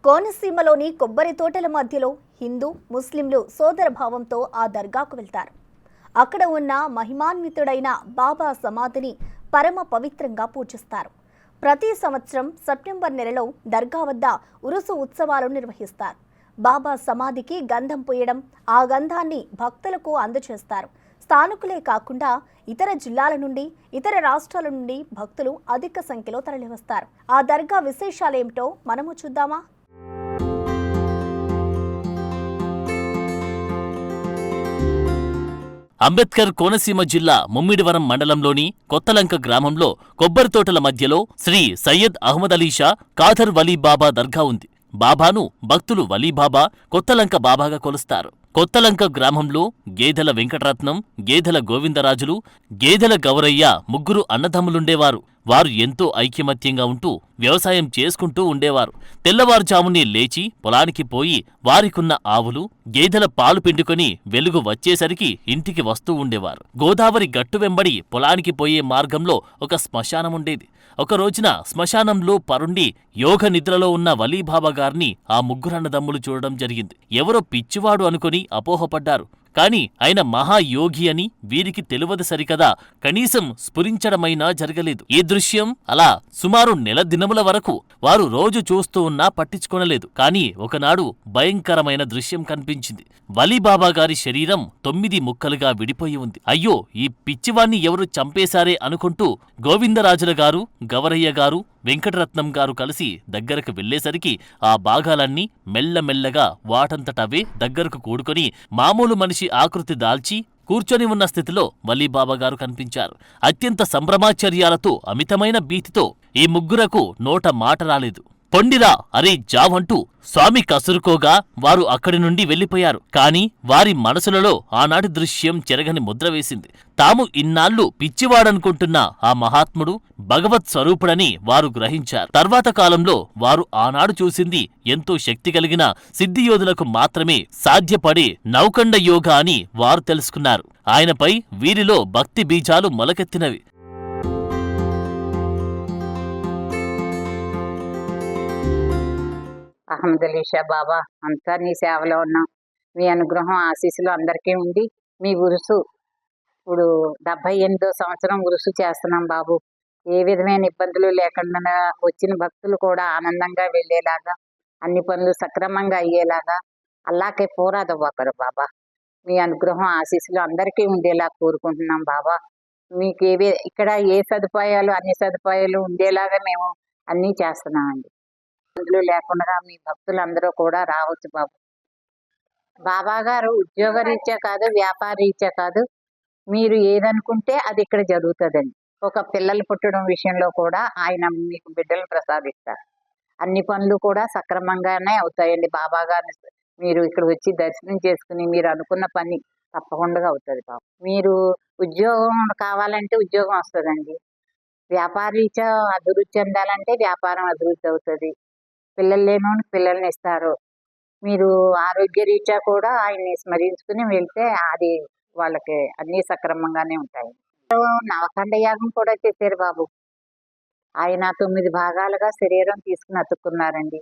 కోనసీమలోని కొబ్బరి తోటల మధ్యలో హిందూ ముస్లింలు సోదర భావంతో ఆ దర్గాకు వెళ్తారు. అక్కడ ఉన్న మహిమాన్వితుడైన బాబా సమాధిని పరమ పవిత్రంగా పూజిస్తారు. ప్రతి సంవత్సరం సెప్టెంబర్ నెలలో దర్గా వద్ద ఉరుసు ఉత్సవాలు నిర్వహిస్తారు. బాబా సమాధికి గంధం పూయడం, ఆ గంధాన్ని భక్తులకు అందజేస్తారు. స్థానికులే కాకుండా ఇతర జిల్లాల నుండి, ఇతర రాష్ట్రాల నుండి భక్తులు అధిక సంఖ్యలో తరలివస్తారు. ఆ దర్గా విశేషాలేమిటో మనము చూద్దామా? అంబేద్కర్ కోనసీమ జిల్లా ముమ్మిడివరం మండలంలోని కొత్తలంక గ్రామంలో కొబ్బరి తోటల మధ్యలో శ్రీ సయ్యద్ అహ్మద్ అలీ షా కాదర్ వలీ బాబా దర్గా ఉంది. బాబాను భక్తులు వలీబాబా, కొత్తలంక బాబాగా కొలుస్తారు. కొత్తలంక గ్రామంలో గేదెల వెంకటరత్నం, గేదెల గోవిందరాజులు, గేదెల గౌరయ్య ముగ్గురు అన్నదమ్ములుండేవారు. వారు ఎంతో ఐకమత్యంగా ఉంటూ వ్యవసాయం చేసుకుంటూ ఉండేవారు. తెల్లవారుజామునే లేచి పొలానికి పోయి వారికున్న ఆవులు, గేదెల పాలు పిండుకొని వెలుగు వచ్చేసరికి ఇంటికి వస్తూ ఉండేవారు. గోదావరి గట్టు వెంబడి పొలానికి పోయే మార్గంలో ఒక శ్మశానముండేది. ఒక రోజున శ్మశానంలో పరుండి యోగ నిద్రలో ఉన్న వలీబాబా గారిని ఆ ముగ్గురన్నదమ్ములు చూడడం జరిగింది. ఎవరో పిచ్చివాడు అనుకుని అపోహపడ్డారు. కాని ఆయన మహాయోగి అని వీరికి తెలియదు సరికదా, కనీసం స్ఫురించడమైనా జరగలేదు. ఈ దృశ్యం అలా సుమారు నెల దినముల వరకు వారు రోజు చూస్తూ ఉన్నా పట్టించుకొనలేదు. కాని ఒకనాడు భయంకరమైన దృశ్యం కనిపించింది. వలీబాబా గారి శరీరం 9 ముక్కలుగా విడిపోయి ఉంది. అయ్యో, ఈ పిచ్చివాణ్ణి ఎవరు చంపేశారే అనుకుంటూ గోవిందరాజుల గారు, గవరయ్య గారు, వెంకటరత్నం గారు కలిసి దగ్గరకు వెళ్లేసరికి ఆ భాగాలన్నీ మెల్లమెల్లగా వాటంతటవే దగ్గరకు కూడుకొని మామూలు మనిషి ఆకృతి దాల్చి కూర్చొని ఉన్న స్థితిలో వలీబాబా గారు కనిపించారు. అత్యంత సంభ్రమాచర్యాలతో, అమితమైన భీతితో ఈ ముగ్గురకు నోట మాట రాలేదు. పొండిరా, అరే జావంటూ స్వామి కసురుకోగా వారు అక్కడి నుండి వెళ్లిపోయారు. కాని వారి మనసులలో ఆనాటి దృశ్యం చెరగని ముద్ర వేసింది. తాము ఇన్నాళ్లు పిచ్చివాడనుకుంటున్న ఆ మహాత్ముడు భగవత్ స్వరూపుడని వారు గ్రహించారు. తర్వాత కాలంలో వారు ఆనాడు చూసింది ఎంతో శక్తి కలిగిన సిద్ధియోధులకు మాత్రమే సాధ్యపడే నౌకండ యోగా అని వారు తెలుసుకున్నారు. ఆయనపై వీరిలో భక్తి బీజాలు మొలకెత్తినవి. అహ్మద్ అలీ షా బాబా, అంతా నీ సేవలో ఉన్నాం. మీ అనుగ్రహం ఆశీస్సులు అందరికీ ఉండి మీ ఉరుసు ఇప్పుడు 78వ సంవత్సరం ఉరుసు చేస్తున్నాం బాబు. ఏ విధమైన ఇబ్బందులు లేకుండా వచ్చిన భక్తులు కూడా ఆనందంగా వెళ్ళేలాగా, అన్ని పనులు సక్రమంగా అయ్యేలాగా అల్లాకే పోరాదు ఒకరు బాబా. మీ అనుగ్రహం ఆశీస్సులు అందరికీ ఉండేలా కోరుకుంటున్నాం బాబా. మీకు ఇక్కడ ఏ సదుపాయాలు, అన్ని సదుపాయాలు ఉండేలాగా మేము అన్నీ చేస్తున్నామండి. ఇబ్బందులు లేకుండా మీ భక్తులందరూ కూడా రావచ్చు బాబు. బాబా గారు ఉద్యోగ రీత్యా కాదు, వ్యాపార రీత్యా కాదు, మీరు ఏదనుకుంటే అది ఇక్కడ జరుగుతుందండి. ఒక పిల్లలు పుట్టడం విషయంలో కూడా ఆయన మీకు బిడ్డలు ప్రసాదిస్తారు. అన్ని పనులు కూడా సక్రమంగానే అవుతాయండి. బాబా గారిని మీరు ఇక్కడ వచ్చి దర్శనం చేసుకుని మీరు అనుకున్న పని తప్పకుండా అవుతుంది బాబు. మీరు ఉద్యోగం కావాలంటే ఉద్యోగం వస్తుందండి. వ్యాపార రీత్యా అభివృద్ధి చెందాలంటే వ్యాపారం అభివృద్ధి అవుతుంది. పిల్లలు లేని పిల్లల్ని ఇస్తారు. మీరు ఆరోగ్య రీత్యా కూడా ఆయన్ని స్మరించుకుని వెళ్తే అది వాళ్ళకి అన్ని సక్రమంగానే ఉంటాయి. నవఖండ యాగం కూడా చేశారు బాబు. ఆయన 9 భాగాలుగా శరీరం తీసుకుని అతుక్కున్నారండి.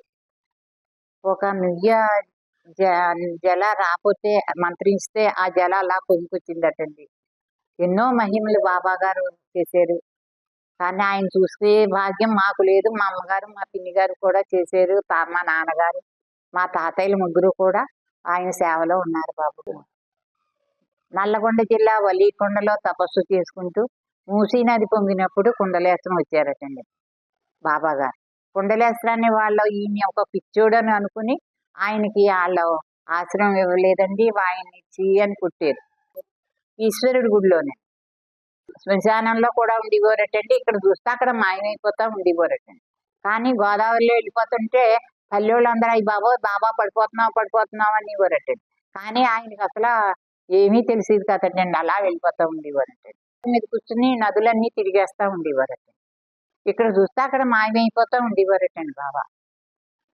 ఒక నుయ్య జల రాపోతే మంత్రిస్తే ఆ జల అలా పొందుకొచ్చిందటండి. ఎన్నో మహిమలు బాబా గారు చేశారు. కానీ ఆయన చూసే భాగ్యం మాకు లేదు. మా అమ్మగారు, మా పిన్ని గారు కూడా చేశారు. మా నాన్నగారు, మా తాతయ్యలు ముగ్గురు కూడా ఆయన సేవలో ఉన్నారు బాబు. నల్లగొండ జిల్లా వలీకొండలో తపస్సు చేసుకుంటూ మూసీ నది పొంగినప్పుడు కుండలేశ్వరం వచ్చారటండి బాబా గారు. కుండలేశ్వరాన్ని వాళ్ళు ఈయన ఒక పిచ్చోడని అనుకుని ఆయనకి వాళ్ళ ఆశ్రమం ఇవ్వలేదండి. ఆయన్ని అని పుట్టారు ఈశ్వరుడి గుడిలోనే. శ్మశానంలో కూడా ఉండిపోరటండి. ఇక్కడ చూస్తే అక్కడ మాయమైపోతా ఉండిపోరటండి. కానీ గోదావరిలో వెళ్ళిపోతుంటే పల్లెళ్ళందరూ అయ్యి బాబా పడిపోతున్నావు అని ఇవ్వరటండి. కానీ ఆయనకి అసలు ఏమీ తెలిసేది కదండి. అలా వెళ్ళిపోతా ఉండేవారటండి. మీద కూర్చుని నదులన్నీ తిరిగేస్తా ఉండేవారటండి. ఇక్కడ చూస్తే అక్కడ మాయమైపోతా ఉండేవారటండి బాబా.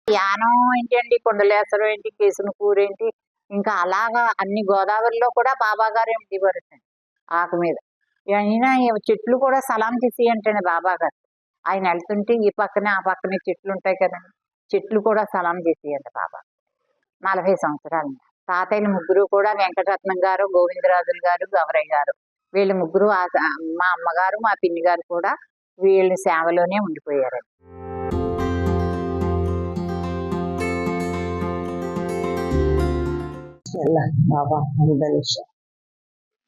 యానం ఏంటండి, కుండలేశ్వరం ఏంటి, కేసునకూరు ఏంటి, ఇంకా అలాగా అన్ని గోదావరిలో కూడా బాబా గారే ఉండేవారటండి ఆకు మీద. అయినా చెట్లు కూడా సలాం చేసి అంటండి బాబా గారు. ఆయన వెళ్తుంటే ఈ పక్కనే ఆ పక్కనే చెట్లు ఉంటాయి కదండి. చెట్లు కూడా సలాం చేసేయండి బాబా. 40 సంవత్సరాలు. తాతయ్యలు ముగ్గురు కూడా వెంకటరత్నం గారు, గోవిందరాజులు గారు, గవరయ్య గారు, వీళ్ళు ముగ్గురు మా అమ్మగారు, మా పిన్ని గారు కూడా వీళ్ళ సేవలోనే ఉండిపోయారు. బాబా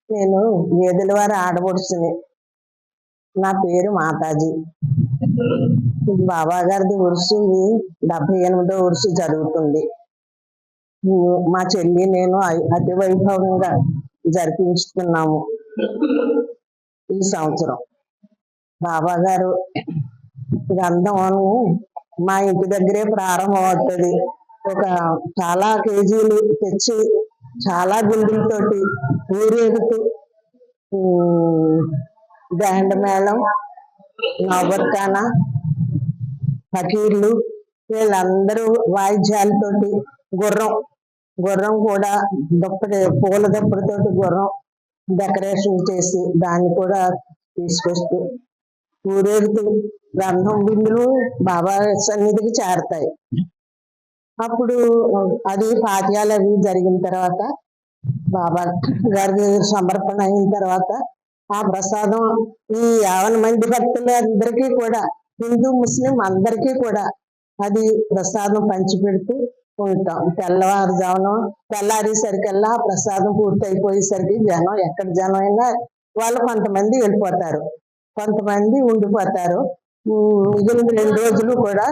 నేను వేదుల వారి ఆడపడుచుని. నా పేరు మాతాజీ. బాబా గారిది ఉరుసు 78వ ఉరుసు జరుగుతుంది. మా చెల్లి నేను అతి వైభవంగా జరిపించుకున్నాము ఈ సంవత్సరం. బాబా గారు గ్రంథం మా ఇంటి దగ్గరే ప్రారంభం అవుతుంది. చాలా కేజీలు తెచ్చి చాలా గుండెలతోటి ఊరేగుతూ బ్యాండ్ మేళం, నవబర్ఖానా, ఫకీర్లు వీళ్ళందరూ వాయిద్యాలతోటి గుర్రం కూడా పూల దప్పటితోటి గుర్రం డెకరేషన్ చేసి దాన్ని కూడా తీసుకొస్తూ ఊరేగుతూ గ్రంథం బిందులు బాబా సన్నిధికి చేరతాయి. అప్పుడు అది పాఠ్యాలు అవి జరిగిన తర్వాత బాబా గారికి సమర్పణ అయిన తర్వాత ఆ ప్రసాదం ఈ 50 మంది భక్తులందరికీ కూడా, హిందూ ముస్లిం అందరికీ కూడా అది ప్రసాదం పంచిపెడుతూ ఉంటాం. తెల్లారేసరికల్లా ప్రసాదం పూర్తి అయిపోయేసరికి జనం, ఎక్కడ జనం అయినా వాళ్ళు కొంతమంది వెళ్ళిపోతారు, కొంతమంది ఉండిపోతారు. మిగిలిన 2 రోజులు కూడా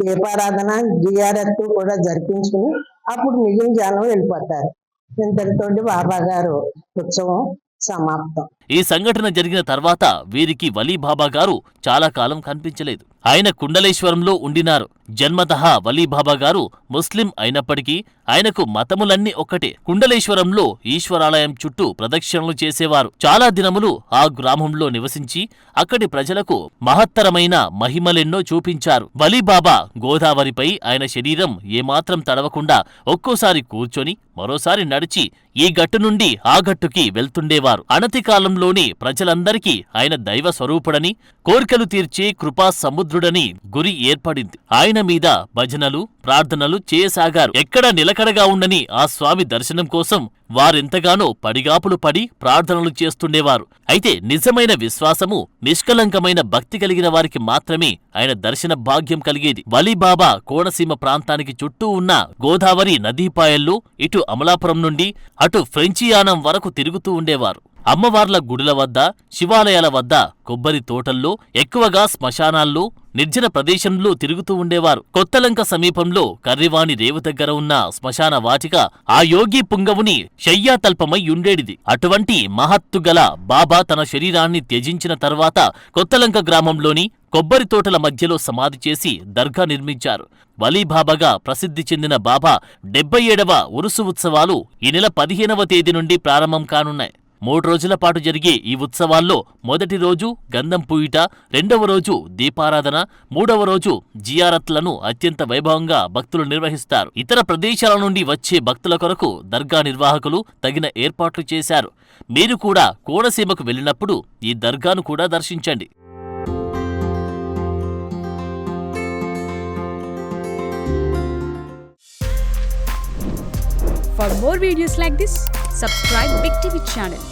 దీపారాధన, జియారత్ కూడా జరిపించుకుని అప్పుడు మిగిలిన జనం వెళ్ళిపోతారు. ఇంతటితోటి బాబా గారు ఉత్సవం సమాప్తం. ఈ సంఘటన జరిగిన తర్వాత వీరికి వలీబాబా గారు చాలా కాలం కనిపించలేదు. ఆయన కుండలేశ్వరంలో ఉండినారు. జన్మతః వలీబాబా గారు ముస్లిం అయినప్పటికీ ఆయనకు మతములన్నీ ఒక్కటే. కుండలేశ్వరంలో ఈశ్వరాలయం చుట్టూ ప్రదక్షిణలు చేసేవారు. చాలా దినములు ఆ గ్రామంలో నివసించి అక్కడి ప్రజలకు మహత్తరమైన మహిమలెన్నో చూపించారు. వలీబాబా గోదావరిపై ఆయన శరీరం ఏమాత్రం తడవకుండా ఒక్కోసారి కూర్చొని మరోసారి నడిచి ఈ గట్టు నుండి ఆ గట్టుకి వెళ్తుండేవారు. అనతి కాలంలోనే ప్రజలందరికీ ఆయన దైవ స్వరూపుడని, కోర్కెలు తీర్చే కృపా సముద్రుడని గురి ఏర్పడింది. ఆయన మీద భజనలు, ప్రార్థనలు చేయసాగారు. ఎక్కడ నిలకడగా ఉండని ఆ స్వామి దర్శనం కోసం వారెంతగానో పడిగాపులు పడి ప్రార్థనలు చేస్తుండేవారు. అయితే నిజమైన విశ్వాసము, నిష్కలంకమైన భక్తి కలిగిన వారికి మాత్రమే ఆయన దర్శన భాగ్యం కలిగేది. వలీబాబా కోనసీమ ప్రాంతానికి చుట్టూ ఉన్న గోదావరి నదీపాయల్లో ఇటు అమలాపురం నుండి అటు ఫ్రెంచియానం వరకు తిరుగుతూ ఉండేవారు. అమ్మవార్ల గుడుల వద్ద, శివాలయాల వద్ద, కొబ్బరి తోటల్లో, ఎక్కువగా శ్మశానాల్లో, నిర్జన ప్రదేశంలో తిరుగుతూ ఉండేవారు. కొత్తలంక సమీపంలో కర్రివాణి రేవు దగ్గర ఉన్న శ్మశాన వాటిక ఆ యోగి పుంగవుని శయ్యాతల్పమై ఉండేడిది. అటువంటి మహత్తుగల బాబా తన శరీరాన్ని త్యజించిన తర్వాత కొత్తలంక గ్రామంలోని కొబ్బరి తోటల మధ్యలో సమాధి చేసి దర్గా నిర్మించారు. వలీబాబాగా ప్రసిద్ధి చెందిన బాబా 77వ ఉరుసు ఉత్సవాలు ఈ నెల 15వ తేదీ నుండి ప్రారంభం కానున్నాయి. 3 రోజుల పాటు జరిగే ఈ ఉత్సవాల్లో మొదటి రోజు గంధం పూయిట, 2వ రోజు దీపారాధన, 3వ రోజు జియారత్లను అత్యంత వైభవంగా భక్తులు నిర్వహిస్తారు. ఇతర ప్రదేశాల నుండి వచ్చే భక్తుల కొరకు దర్గా నిర్వాహకులు తగిన ఏర్పాట్లు చేశారు. మీరు కూడా కోనసీమకు వెళ్ళినప్పుడు ఈ దర్గాను కూడా దర్శించండి. For more videos like this, subscribe Big TV channel.